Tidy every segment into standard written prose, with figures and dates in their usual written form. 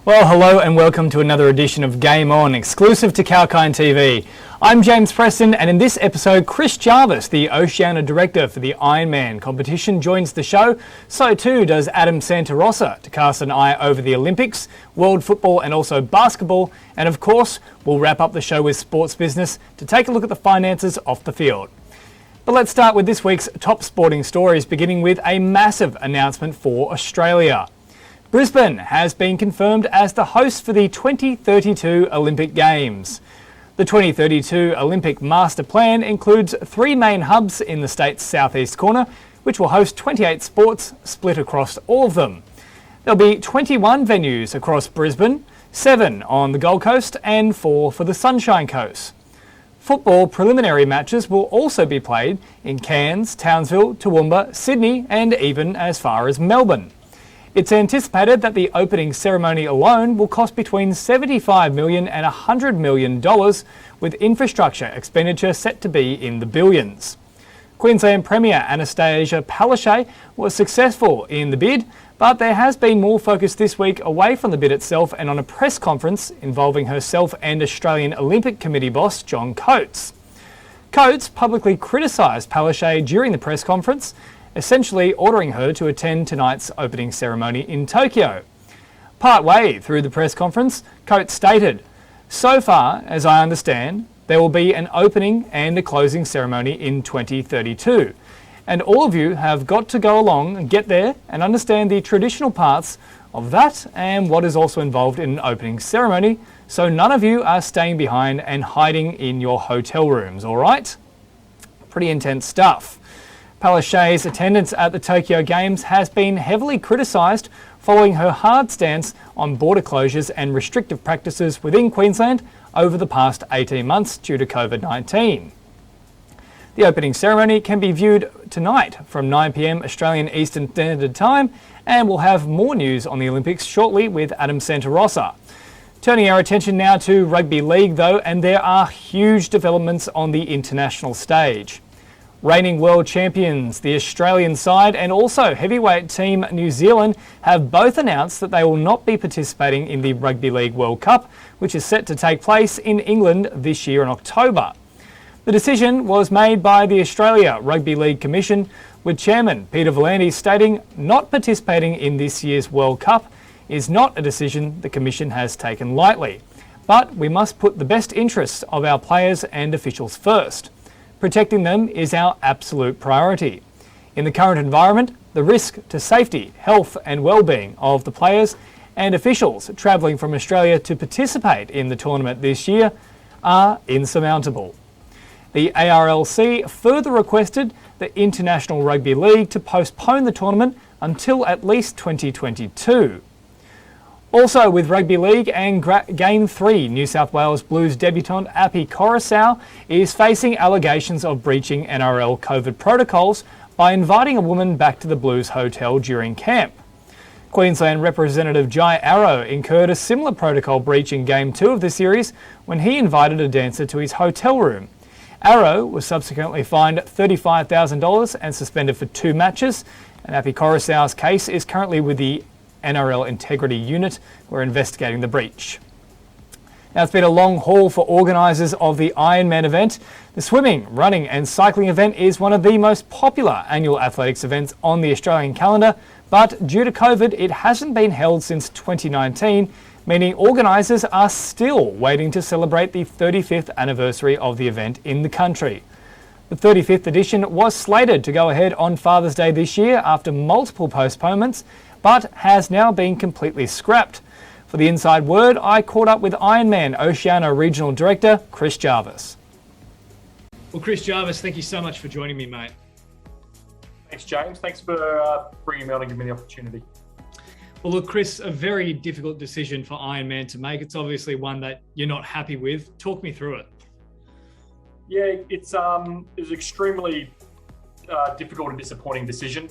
Well, hello and welcome to another edition of Game On, exclusive to Kalkine TV. I'm James Preston, and in this episode, Chris Jarvis, the Oceania director for the IRONMAN competition, joins the show. So too does Adam Santarossa to cast an eye over the Olympics, world football and also basketball. And of course, we'll wrap up the show with sports business to take a look at the finances off the field. But let's start with this week's top sporting stories, beginning with a massive announcement for Australia. Brisbane has been confirmed as the host for the 2032 Olympic Games. The 2032 Olympic Master Plan includes 3 main hubs in the state's southeast corner, which will host 28 sports split across all of them. There'll be 21 venues across Brisbane, 7 on the Gold Coast and 4 for the Sunshine Coast. Football preliminary matches will also be played in Cairns, Townsville, Toowoomba, Sydney and even as far as Melbourne. It's anticipated that the opening ceremony alone will cost between $75 million and $100 million, with infrastructure expenditure set to be in the billions. Queensland Premier Anastasia Palaszczuk was successful in the bid, but there has been more focus this week away from the bid itself and on a press conference involving herself and Australian Olympic Committee boss John Coates. Coates publicly criticised Palaszczuk during the press conference, essentially ordering her to attend tonight's opening ceremony in Tokyo. Partway through the press conference, Coates stated, "So far as I understand, there will be an opening and a closing ceremony in 2032. And all of you have got to go along and get there and understand the traditional parts of that and what is also involved in an opening ceremony, so none of you are staying behind and hiding in your hotel rooms, all right?" Pretty intense stuff. Palaszczuk's attendance at the Tokyo Games has been heavily criticised following her hard stance on border closures and restrictive practices within Queensland over the past 18 months due to COVID-19. The opening ceremony can be viewed tonight from 9 p.m. Australian Eastern Standard Time, and we'll have more news on the Olympics shortly with Adam Santarossa. Turning our attention now to Rugby League though, and there are huge developments on the international stage. Reigning world champions, the Australian side and also heavyweight team New Zealand have both announced that they will not be participating in the Rugby League World Cup, which is set to take place in England this year in October. The decision was made by the Australia Rugby League Commission, with Chairman Peter V'landys stating not participating in this year's World Cup is not a decision the Commission has taken lightly, but we must put the best interests of our players and officials first. Protecting them is our absolute priority. In the current environment, the risk to safety, health and well-being of the players and officials travelling from Australia to participate in the tournament this year are insurmountable. The ARLC further requested the International Rugby League to postpone the tournament until at least 2022. Also with Rugby League and Game 3, New South Wales Blues debutant Api Coruscant is facing allegations of breaching NRL COVID protocols by inviting a woman back to the Blues hotel during camp. Queensland Representative Jai Arrow incurred a similar protocol breach in Game 2 of the series when he invited a dancer to his hotel room. Arrow was subsequently fined $35,000 and suspended for 2 matches, and Api Coruscant's case is currently with the NRL Integrity Unit. We're investigating the breach. Now, it's been a long haul for organisers of the IRONMAN event. The swimming, running and cycling event is one of the most popular annual athletics events on the Australian calendar, but due to COVID, it hasn't been held since 2019, meaning organisers are still waiting to celebrate the 35th anniversary of the event in the country. The 35th edition was slated to go ahead on Father's Day this year after multiple postponements, but has now been completely scrapped. For the inside word, I caught up with IRONMAN Oceania Regional Director Chris Jarvis. Well, Chris Jarvis, thank you so much for joining me, mate. Thanks, James. Thanks for bringing me on and giving me the opportunity. Well, look, Chris, a very difficult decision for IRONMAN to make. It's obviously one that you're not happy with. Talk me through it. Yeah, it was extremely difficult and disappointing decision.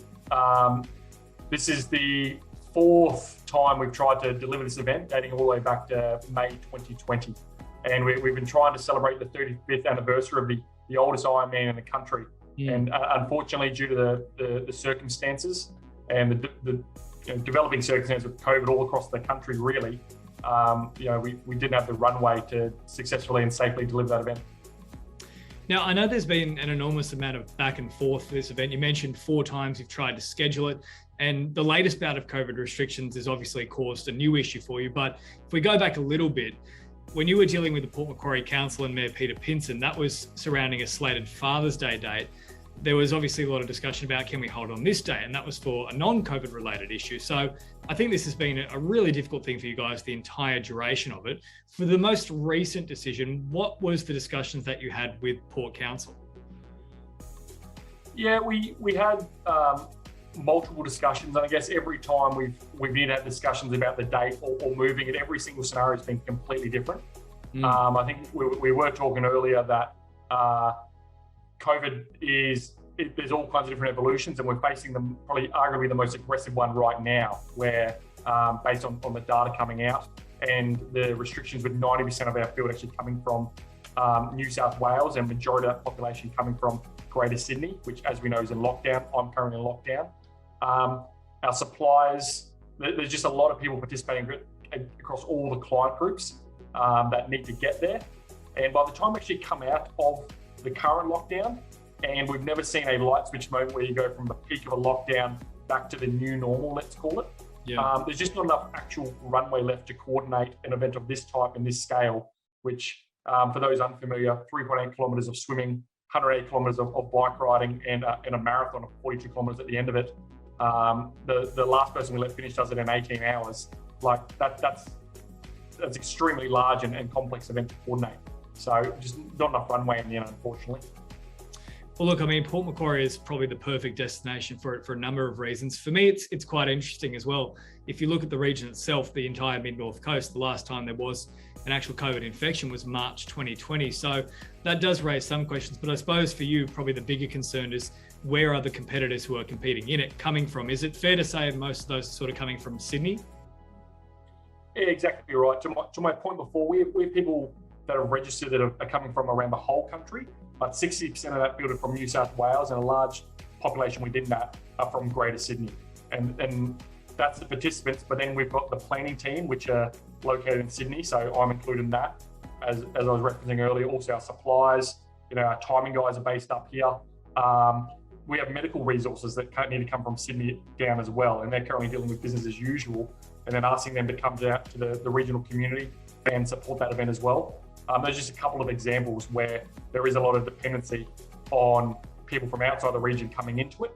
This is the 4th time we've tried to deliver this event, dating all the way back to May 2020. And we've been trying to celebrate the 35th anniversary of the oldest Ironman in the country. And unfortunately, due to the circumstances and the developing circumstances of COVID all across the country, really, we didn't have the runway to successfully and safely deliver that event. Now, I know there's been an enormous amount of back and forth for this event. You mentioned 4 times you've tried to schedule it, and the latest bout of COVID restrictions has obviously caused a new issue for you. But if we go back a little bit, when you were dealing with the Port Macquarie Council and Mayor Peter Pinson, that was surrounding a slated Father's Day date. There was obviously a lot of discussion about, can we hold on this day? And that was for a non-COVID related issue. So I think this has been a really difficult thing for you guys the entire duration of it. For the most recent decision, what was the discussions that you had with Port Council? Yeah, we had multiple discussions, and I guess every time we've had discussions about the date or moving it, every single scenario has been completely different. I think we were talking earlier that COVID there's all kinds of different evolutions, and we're facing probably arguably the most aggressive one right now, where based on the data coming out and the restrictions, with 90% of our field actually coming from New South Wales and majority of that population coming from Greater Sydney, which, as we know, is in lockdown. I'm currently in lockdown. Our suppliers, there's just a lot of people participating across all the client groups that need to get there. And by the time we actually come out of the current lockdown, and we've never seen a light switch moment where you go from the peak of a lockdown back to the new normal, let's call it. Yeah. There's just not enough actual runway left to coordinate an event of this type and this scale, which for those unfamiliar, 3.8 kilometres of swimming, 108 kilometres of bike riding, and a marathon of 42 kilometres at the end of it. The last person we let finish does it in 18 hours. Like that's extremely large and complex event to coordinate. So just not enough runway in the end, unfortunately. Well, look, I mean, Port Macquarie is probably the perfect destination for it for a number of reasons. For me, it's quite interesting as well. If you look at the region itself, the entire mid-north coast, the last time there was an actual COVID infection was March 2020. So that does raise some questions. But I suppose for you, probably the bigger concern is, where are the competitors who are competing in it coming from? Is it fair to say most of those are sort of coming from Sydney? Yeah, exactly right. To my point before, we have people that have registered that are coming from around the whole country, but 60% of that field are from New South Wales, and a large population within that are from Greater Sydney. And that's the participants, but then we've got the planning team, which are located in Sydney, so I'm included in that. As I was referencing earlier, also our suppliers, our timing guys are based up here. We have medical resources that need to come from Sydney down as well, and they're currently dealing with business as usual, and then asking them to come down to the regional community and support that event as well. There's just a couple of examples where there is a lot of dependency on people from outside the region coming into it.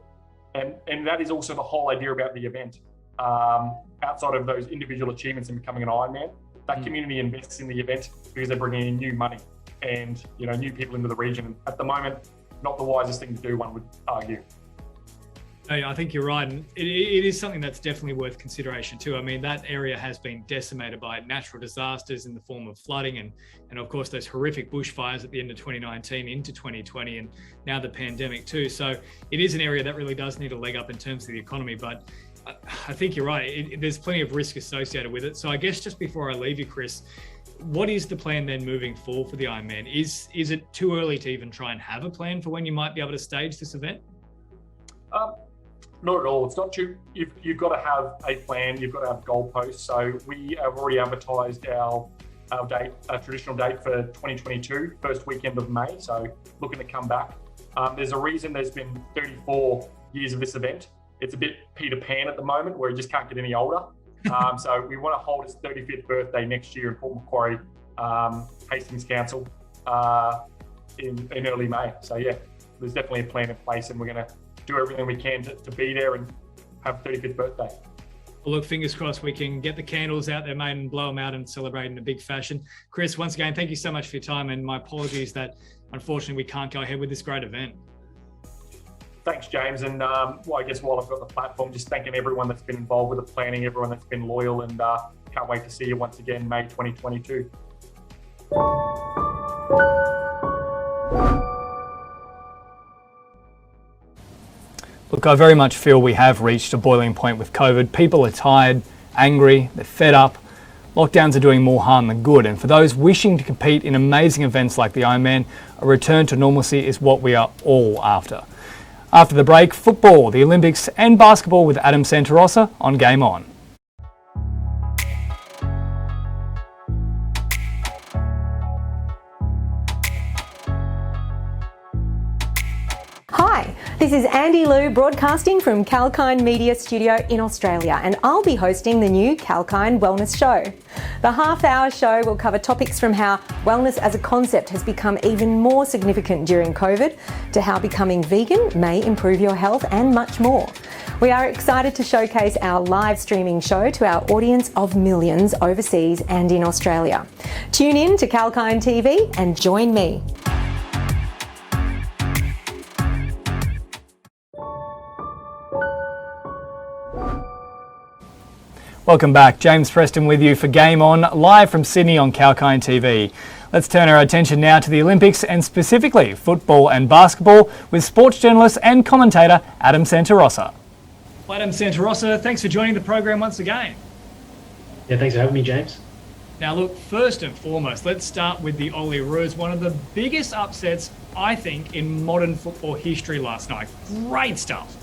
And that is also the whole idea about the event. Outside of those individual achievements in becoming an Ironman, that community invests in the event because they're bringing in new money and new people into the region. And at the moment, not the wisest thing to do, one would argue. I think you're right. And it is something that's definitely worth consideration too. I mean, that area has been decimated by natural disasters in the form of flooding and of course those horrific bushfires at the end of 2019 into 2020, and now the pandemic too. So it is an area that really does need a leg up in terms of the economy, but I think you're right. There's plenty of risk associated with it. So I guess just before I leave you, Chris, what is the plan then moving forward for the Ironman? Is it too early to even try and have a plan for when you might be able to stage this event? Not at all. It's not too. You've got to have a plan. You've got to have goalposts. So we have already advertised our date, a traditional date for 2022, first weekend of May. So looking to come back. There's a reason there's been 34 years of this event. It's a bit Peter Pan at the moment, where he just can't get any older. So we want to hold his 35th birthday next year in Port Macquarie, Hastings Council, in early May. So yeah, there's definitely a plan in place, and we're going to do everything we can to be there and have 35th birthday. Well, look, fingers crossed we can get the candles out there, mate, and blow them out and celebrate in a big fashion. Chris, once again, thank you so much for your time, and my apologies that unfortunately we can't go ahead with this great event. Thanks, James. And I guess while I've got the platform, just thanking everyone that's been involved with the planning, everyone that's been loyal, and can't wait to see you once again, May 2022. Look, I very much feel we have reached a boiling point with COVID. People are tired, angry, they're fed up. Lockdowns are doing more harm than good. And for those wishing to compete in amazing events like the Ironman, a return to normalcy is what we are all after. After the break, football, the Olympics and basketball with Adam Santarossa on Game On. Hi, this is Andy Lou broadcasting from Kalkine Media Studio in Australia, and I'll be hosting the new Kalkine Wellness Show. The half-hour show will cover topics from how wellness as a concept has become even more significant during COVID, to how becoming vegan may improve your health, and much more. We are excited to showcase our live streaming show to our audience of millions overseas and in Australia. Tune in to Kalkine TV and join me. Welcome back. James Preston with you for Game On, live from Sydney on Kalkine TV. Let's turn our attention now to the Olympics, and specifically football and basketball, with sports journalist and commentator Adam Santarossa. Well, Adam Santarossa, thanks for joining the program once again. Yeah, thanks for having me, James. Now look, first and foremost, let's start with the Olyroos, one of the biggest upsets, I think, in modern football history last night. Great stuff.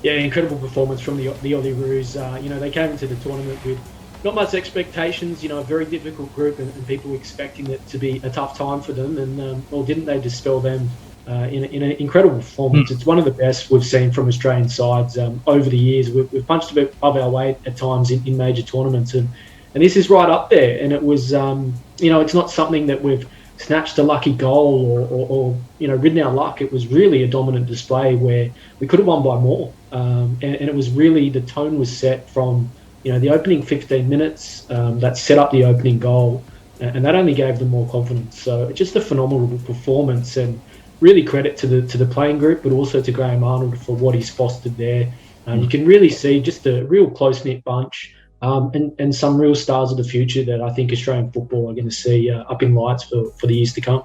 Yeah, incredible performance from the Olyroos. They came into the tournament with not much expectations, a very difficult group, and people expecting it to be a tough time for them. And, didn't they dispel them in an incredible performance? It's one of the best we've seen from Australian sides over the years. We've punched a bit above our weight at times in major tournaments. And this is right up there. And it was, it's not something that we've snatched a lucky goal or ridden our luck. It was really a dominant display where we could have won by more. And it was really, the tone was set from, the opening 15 minutes that set up the opening goal. And that only gave them more confidence. So just a phenomenal performance, and really credit to the playing group, but also to Graham Arnold for what he's fostered there. You can really see just a real close-knit bunch. And some real stars of the future that I think Australian football are going to see up in lights for the years to come.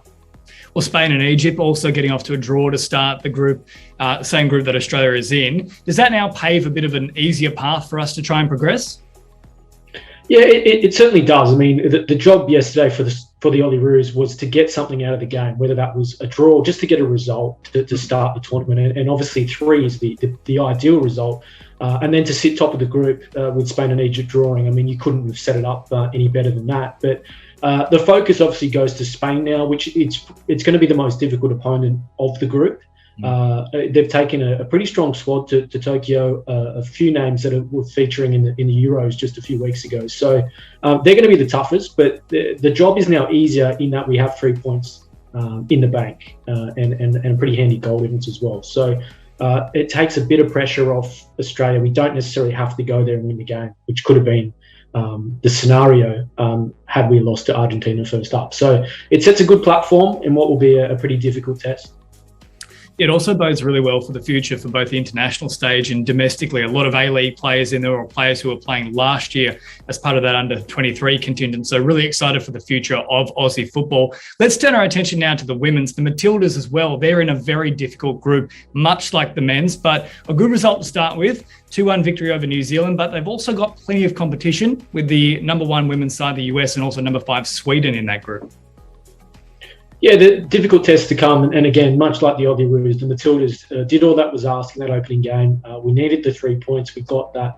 Well, Spain and Egypt also getting off to a draw to start the group, same group that Australia is in. Does that now pave a bit of an easier path for us to try and progress? Yeah, it certainly does. I mean, the job yesterday for the Olyroos was to get something out of the game, whether that was a draw, just to get a result to start the tournament. And obviously 3 is the ideal result. And then to sit top of the group with Spain and Egypt drawing, I mean, you couldn't have set it up any better than that. But the focus obviously goes to Spain now, which it's going to be the most difficult opponent of the group. They've taken a pretty strong squad to Tokyo, a few names that were featuring in the Euros just a few weeks ago. So they're going to be the toughest, but the job is now easier in that we have 3 points in the bank and a pretty handy goal difference as well. So it takes a bit of pressure off Australia. We don't necessarily have to go there and win the game, which could have been the scenario had we lost to Argentina first up. So it sets a good platform in what will be a pretty difficult test. It also bodes really well for the future for both the international stage and domestically. A lot of A-League players in there, or players who were playing last year as part of that under-23 contingent. So really excited for the future of Aussie football. Let's turn our attention now to the women's. The Matildas as well. They're in a very difficult group, much like the men's, but a good result to start with. 2-1 victory over New Zealand, but they've also got plenty of competition with the number 1 women's side, the US, and also number 5 Sweden in that group. Yeah, the difficult test to come, and again, much like the Olyroos, the Matildas did all that was asked in that opening game. We needed the 3 points, we got that.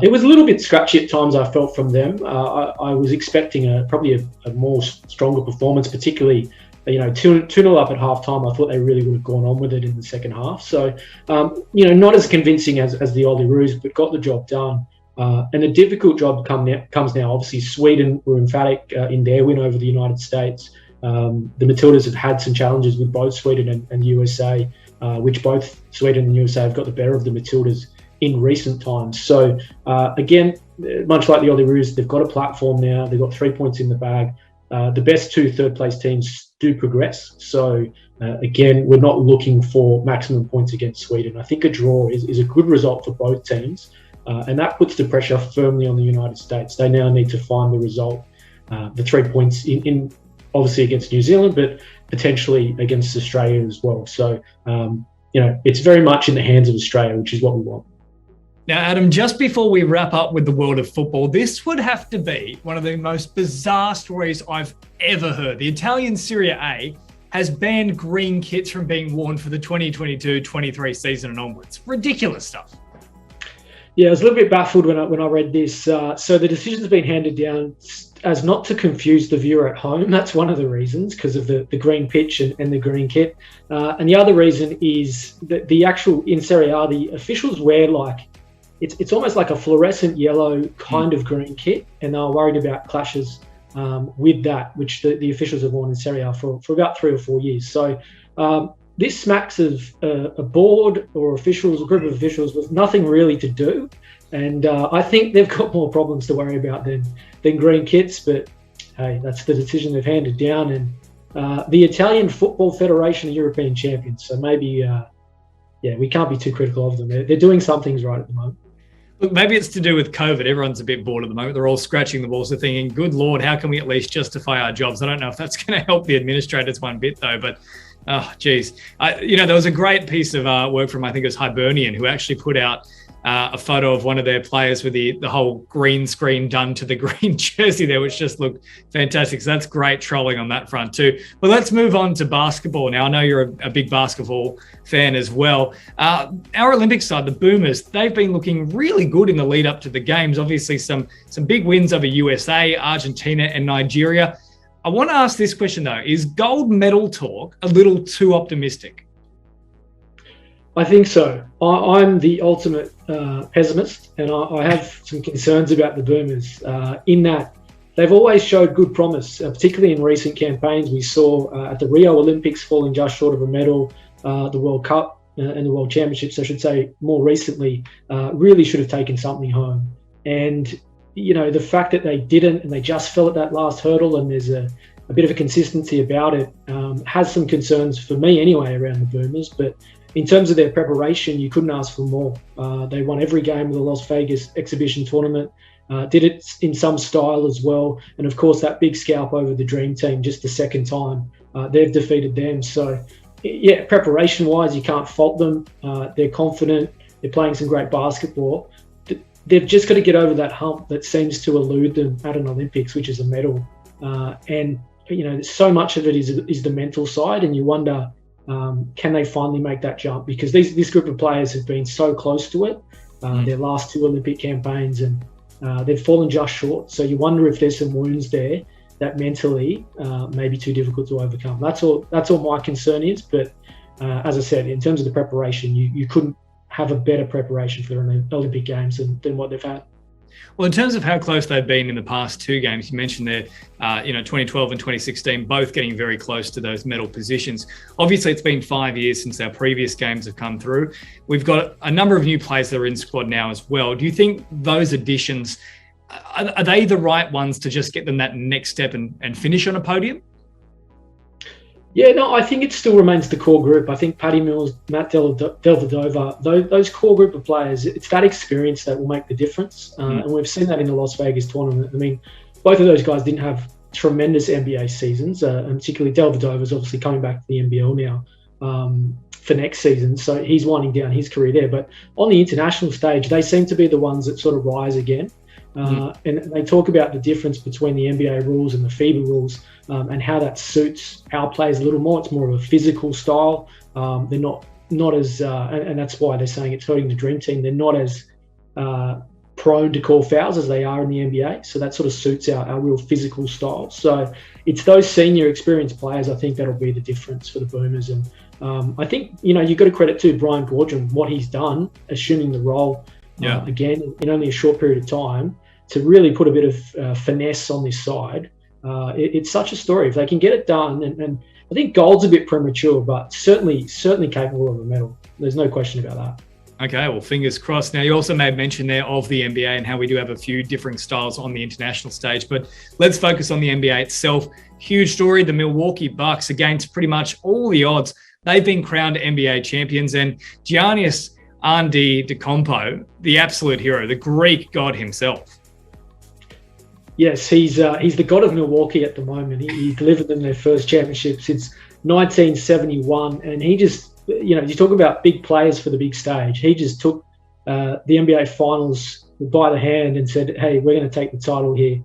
It was a little bit scratchy at times, I felt, from them. I was expecting probably a more stronger performance, particularly 2-0 up at half-time. I thought they really would have gone on with it in the second half. So, not as convincing as the Olyroos, but got the job done. And a difficult job comes now. Obviously, Sweden were emphatic in their win over the United States. The Matildas have had some challenges with both Sweden and USA, which both Sweden and USA have got the better of the Matildas in recent times. So again, much like the Olyroos, they've got a platform now. They've got 3 points in the bag. The best 2 third-place teams do progress. So again, we're not looking for maximum points against Sweden. I think a draw is a good result for both teams, and that puts the pressure firmly on the United States. They now need to find the result, the 3 points in obviously against New Zealand, but potentially against Australia as well. So, it's very much in the hands of Australia, which is what we want. Now, Adam, just before we wrap up with the world of football, this would have to be one of the most bizarre stories I've ever heard. The Italian Serie A has banned green kits from being worn for the 2022-23 season and onwards. Ridiculous stuff. Yeah, I was a little bit baffled when I read this. So the decision's been handed down as not to confuse the viewer at home. That's one of the reasons, because of the green pitch and the green kit. And the other reason is that the actual, in Serie A, the officials wear like, it's almost like a fluorescent yellow kind of green kit, and they were worried about clashes with that, which the officials have worn in Serie A for about 3 or 4 years. So this smacks of a board or officials, a group of officials with nothing really to do. And I think they've got more problems to worry about than green kits. But hey, that's the decision they've handed down. And the Italian Football Federation are European champions. So maybe, we can't be too critical of them. They're doing some things right at the moment. Look, maybe it's to do with COVID. Everyone's a bit bored at the moment. They're all scratching the balls. They're thinking, good Lord, how can we at least justify our jobs? I don't know if that's going to help the administrators one bit, though. But, oh, geez. There was a great piece of work from, I think it was Hibernian, who actually put out a photo of one of their players with the whole green screen done to the green jersey there, which just looked fantastic. So that's great trolling on that front too. But let's move on to basketball now. I know you're a big basketball fan as well. Our Olympic side, the Boomers, they've been looking really good in the lead up to the games. Obviously some big wins over USA, Argentina and Nigeria. I want to ask this question though, is gold medal talk a little too optimistic? I think so. I'm the ultimate pessimist, and I have some concerns about the Boomers in that they've always showed good promise, particularly in recent campaigns. We saw at the Rio Olympics falling just short of a medal, the World Cup and the World Championships, I should say, more recently, really should have taken something home. And, the fact that they didn't and they just fell at that last hurdle, and there's a bit of a consistency about it, has some concerns for me anyway around the Boomers. But in terms of their preparation, you couldn't ask for more. They won every game of the Las Vegas exhibition tournament, did it in some style as well. And of course, that big scalp over the Dream Team just the second time, they've defeated them. So yeah, preparation-wise, you can't fault them. They're confident. They're playing some great basketball. They've just got to get over that hump that seems to elude them at an Olympics, which is a medal. And so much of it is the mental side, and you wonder, can they finally make that jump? Because this group of players have been so close to it, their last 2 Olympic campaigns, and they've fallen just short. So you wonder if there's some wounds there that mentally may be too difficult to overcome. That's all my concern is. But as I said, in terms of the preparation, you couldn't have a better preparation for an Olympic Games than what they've had. Well, in terms of how close they've been in the past 2 games, you mentioned there, 2012 and 2016, both getting very close to those medal positions. Obviously, it's been 5 years since our previous games have come through. We've got a number of new players that are in squad now as well. Do you think those additions, are they the right ones to just get them that next step and finish on a podium? Yeah, no, I think it still remains the core group. I think Paddy Mills, Matt Dellavedova, those core group of players, it's that experience that will make the difference. And we've seen that in the Las Vegas tournament. I mean, both of those guys didn't have tremendous NBA seasons, and particularly Dellavedova is obviously coming back to the NBL now for next season. So he's winding down his career there. But on the international stage, they seem to be the ones that sort of rise again. And they talk about the difference between the NBA rules and the FIBA rules, and how that suits our players a little more. It's more of a physical style. They're not as, and that's why they're saying it's hurting the Dream Team. They're not as prone to call fouls as they are in the NBA. So that sort of suits our real physical style. So it's those senior experienced players, I think, that'll be the difference for the Boomers. And I think, you've got to credit to Brian Gordon, what he's done, assuming the role again in only a short period of time, to really put a bit of finesse on this side. It's such a story. If they can get it done, and I think gold's a bit premature, but certainly capable of a medal. There's no question about that. Okay, well, fingers crossed. Now, you also made mention there of the NBA and how we do have a few different styles on the international stage, but let's focus on the NBA itself. Huge story, the Milwaukee Bucks, against pretty much all the odds. They've been crowned NBA champions, and Giannis Antetokounmpo, the absolute hero, the Greek god himself. Yes, he's the god of Milwaukee at the moment. He delivered them their first championship since 1971, and he just, you talk about big players for the big stage. He just took the NBA Finals by the hand and said, "Hey, we're going to take the title here."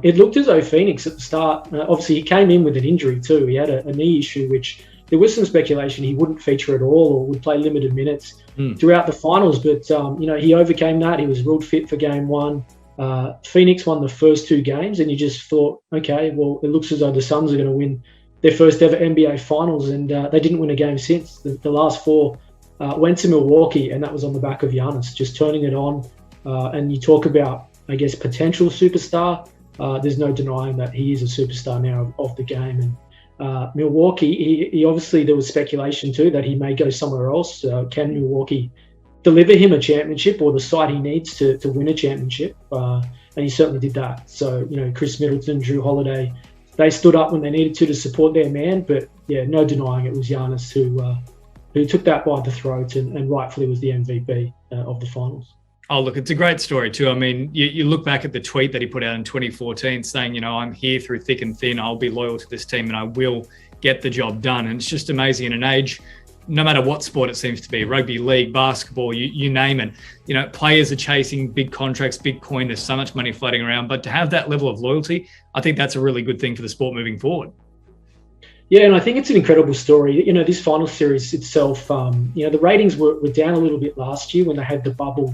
It looked as though Phoenix at the start, obviously he came in with an injury too. He had a knee issue, which there was some speculation he wouldn't feature at all or would play limited minutes throughout the finals. But he overcame that. He was ruled fit for Game 1. Phoenix won the first 2 games, and you just thought, okay, well, it looks as though the Suns are going to win their first ever NBA Finals, and they didn't win a game since. The last 4 went to Milwaukee, and that was on the back of Giannis just turning it on. And you talk about, I guess, potential superstar. There's no denying that he is a superstar now of the game. And Milwaukee, he obviously, there was speculation too that he may go somewhere else. Can Milwaukee deliver him a championship, or the side he needs to win a championship? And he certainly did that. So, Chris Middleton, Drew Holiday, they stood up when they needed to support their man. But yeah, no denying it was Giannis who took that by the throat and rightfully was the MVP of the finals. Oh, look, it's a great story too. I mean, you look back at the tweet that he put out in 2014 saying, I'm here through thick and thin. I'll be loyal to this team and I will get the job done. And it's just amazing in an age, no matter what sport it seems to be, rugby league, basketball, you name it. Players are chasing big contracts, big coin. There's so much money floating around. But to have that level of loyalty, I think that's a really good thing for the sport moving forward. Yeah, and I think it's an incredible story. This final series itself, the ratings were down a little bit last year when they had the bubble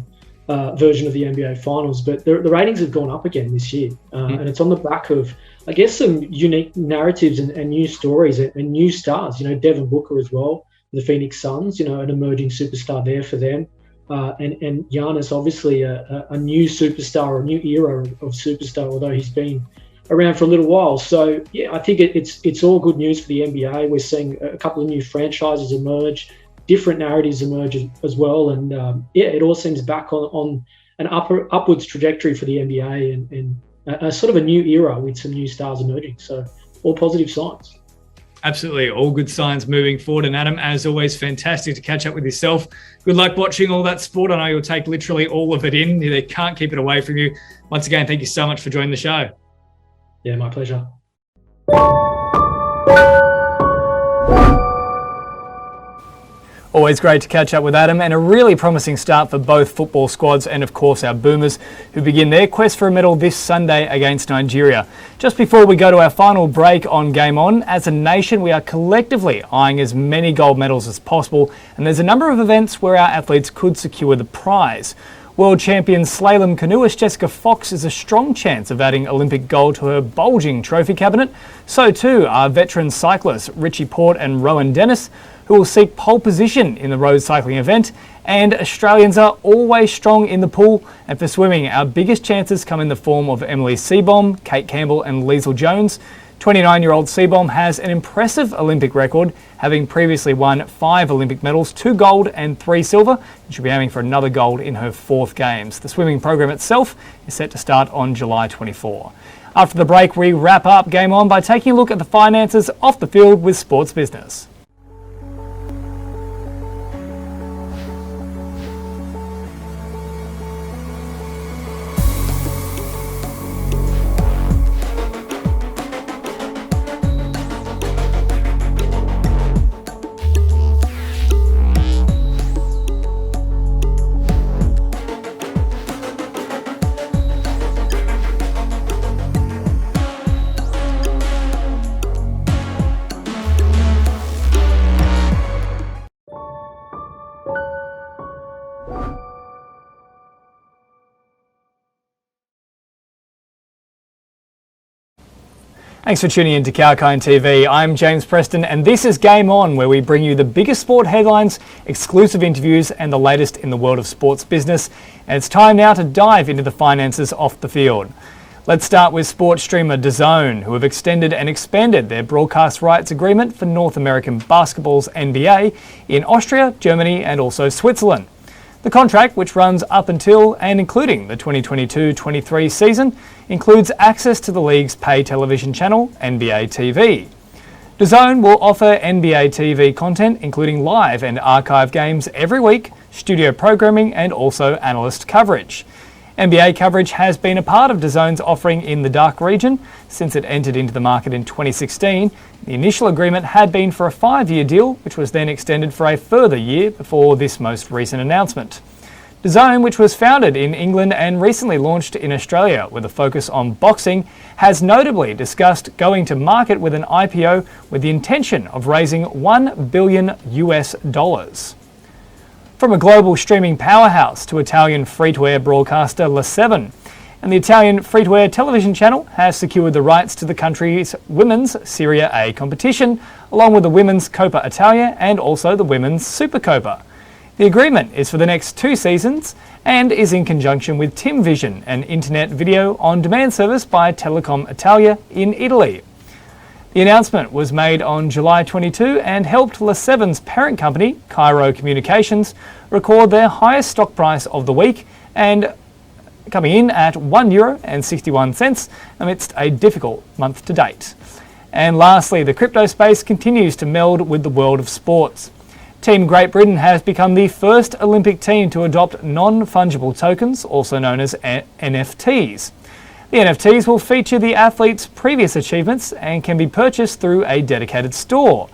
version of the NBA Finals, but the ratings have gone up again this year. And it's on the back of, I guess, some unique narratives and new stories and new stars. Devin Booker as well, the Phoenix Suns, an emerging superstar there for them. And Giannis, obviously a new superstar, or a new era of superstar, although he's been around for a little while. So, yeah, I think it's all good news for the NBA. We're seeing a couple of new franchises emerge, different narratives emerge as well. And, it all seems back on an upwards trajectory for the NBA and a sort of a new era with some new stars emerging. So all positive signs. Absolutely. All good signs moving forward. And Adam, as always, fantastic to catch up with yourself. Good luck watching all that sport. I know you'll take literally all of it in. They can't keep it away from you. Once again, thank you so much for joining the show. Yeah, my pleasure. Always great to catch up with Adam, and a really promising start for both football squads and of course our Boomers, who begin their quest for a medal this Sunday against Nigeria. Just before we go to our final break on Game On, as a nation we are collectively eyeing as many gold medals as possible, and there's a number of events where our athletes could secure the prize. World champion slalom canoeist Jessica Fox has a strong chance of adding Olympic gold to her bulging trophy cabinet. So too are veteran cyclists Richie Port and Rowan Dennis, who will seek pole position in the road cycling event. And Australians are always strong in the pool. And for swimming, our biggest chances come in the form of Emily Seebohm, Kate Campbell and Liesl Jones. 29-year-old Seebohm has an impressive Olympic record, having previously won 5 Olympic medals, 2 gold and 3 silver, and she'll be aiming for another gold in her 4th Games. The swimming program itself is set to start on July 24. After the break, we wrap up Game On by taking a look at the finances off the field with Sports Business. Thanks for tuning in to Kalkine TV. I'm James Preston and this is Game On, where we bring you the biggest sport headlines, exclusive interviews and the latest in the world of sports business. And it's time now to dive into the finances off the field. Let's start with sports streamer DAZN, who have extended and expanded their broadcast rights agreement for North American Basketball's NBA in Austria, Germany and also Switzerland. The contract, which runs up until and including the 2022-23 season, includes access to the league's pay television channel, NBA TV. DAZN will offer NBA TV content, including live and archive games every week, studio programming and also analyst coverage. NBA coverage has been a part of DAZN's offering in the DACH region since it entered into the market in 2016. The initial agreement had been for a 5-year deal, which was then extended for a further year before this most recent announcement. DAZN, which was founded in England and recently launched in Australia with a focus on boxing, has notably discussed going to market with an IPO with the intention of raising $1 billion US. From a global streaming powerhouse to Italian free-to-air broadcaster La7, And the Italian free-to-air television channel has secured the rights to the country's women's Serie A competition, along with the women's Coppa Italia and also the women's Supercoppa. The agreement is for the next 2 seasons and is in conjunction with TimVision, an internet video on-demand service by Telecom Italia in Italy. The announcement was made on July 22 and helped Le7's parent company, Cairo Communications, record their highest stock price of the week, and coming in at €1.61 amidst a difficult month to date. And lastly, the crypto space continues to meld with the world of sports. Team Great Britain has become the first Olympic team to adopt non-fungible tokens, also known as NFTs. The NFTs will feature the athletes' previous achievements and can be purchased through a dedicated store.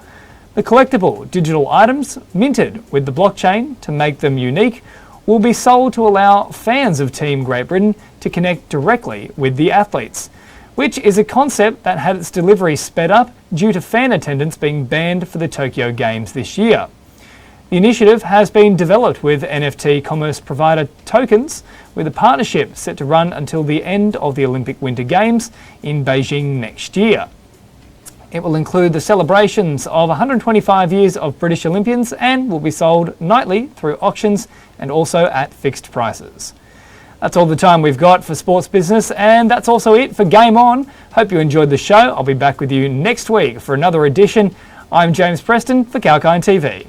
The collectible digital items, minted with the blockchain to make them unique, will be sold to allow fans of Team Great Britain to connect directly with the athletes, which is a concept that had its delivery sped up due to fan attendance being banned for the Tokyo Games this year. The initiative has been developed with NFT commerce provider Tokens, with a partnership set to run until the end of the Olympic Winter Games in Beijing next year. It will include the celebrations of 125 years of British Olympians and will be sold nightly through auctions and also at fixed prices. That's all the time we've got for Sports Business, and that's also it for Game On. Hope you enjoyed the show. I'll be back with you next week for another edition. I'm James Preston for Kalkine TV.